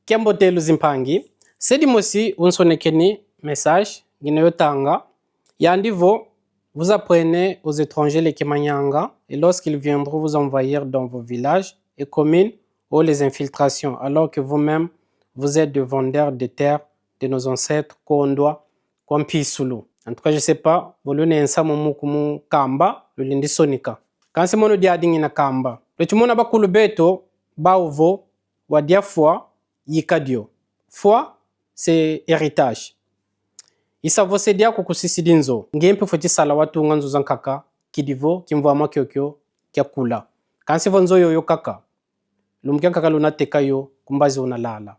Kiambote luzimpangi. Sedi mosi unsonekeni message ginayotanga. Yandivo, vous apprenez aux étrangers les Kimanyanga et lorsqu'ils viendront vous envahir dans vos villages et communes ou les infiltrations, alors que vous-même vous êtes des vendeurs de terres de nos ancêtres Kondwa, Kwampisulu. En tout cas, je ne sais pas, vous l'avez ensemble kamba, le lindi sonika. Quand c'est mon diading na kamba, le tumona bakulu beto, baovo, wadia foi, yikadio. Foi, c'est héritage. Isa vosedia kukusisidinzo. Ngempe foti sala watu nganzo zankaka, kidivo, kimvama kyokyo, kya kula. Kansi vonzo yo kaka. Lumkia kaka lunateka yo, kumbazi unalala.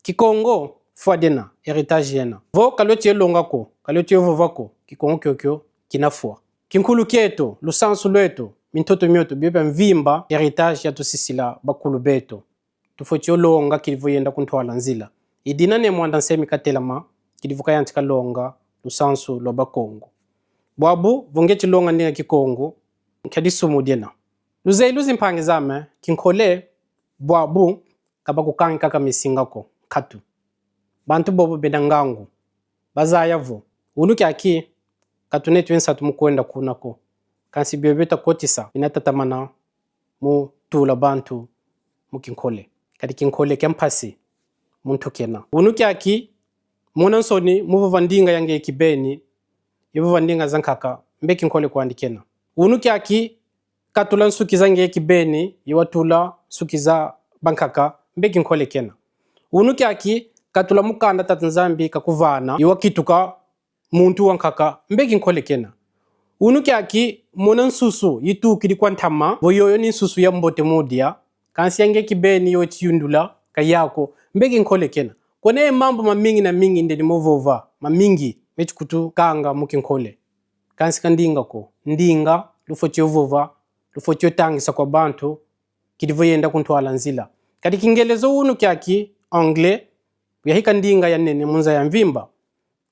Kikongo, foi dena, héritage yena. Vo kaloti longa ko, kaloti vovako, kikongo kyokyo, kina foi. Kinkulu kieto, lusansu lweto, mintoto myoto, biyope mvimba, héritage ya tusisila bakulu beto. Tufoti longa kidivo yenda kuntwala nzila. Idina ne mwanda nsemi katelama, kidivuka yantika longa lusansu loba Kongo. Bwabu vongeti longa ndinga kikongo nkadisumu dina. Luzei mpange zame kinkole bwabu kabakukangi kaka misingako katu. Bantu bobo bedangangu bazayavu unuki aki katunetu ensatu mukwenda kunako. Kansi biobeta kotisa inatatamana mu tula bantu mu kinkole. Kadi kinkole kempasi muntu kena. Unuki aki muna nsoni muvu vandinga yange kibeni ivu vandinga zankaka mbeki nkole kuandikena. Unuki aki katula nsuki zange kibeni iwatula suki za bankaka mbeki nkole kena. Unuki aki katula mukanda tatanzambi kakuvana iwakituka muntu wankaka mbeki nkole kena. Unuki aki muna nsusu yitu kidi kwantama voyoyo ni nsusu ya mbote modia kansi yange kibeni iwatiyundula kayako mbeki nkole kena. Kone mambo mamingi na mingi ndeni movova mamingi mechi kutu kanga mukinkole kansi kandinga ko ndinga lufoti ovova lufoti otangisa kwa bantu kidivo yenda kuntwala nzila kadi kingelezo unu kyaki anglais yahika ndinga ya nene munza ya mvimba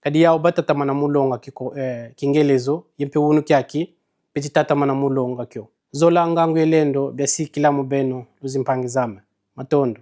kadi yao batatamana mulonga kiko kingelezo yempe unu kyaki peti tatamana mulonga kyo zola ngangu yelendo biasi kila mubeno luzimpangi zame matondo.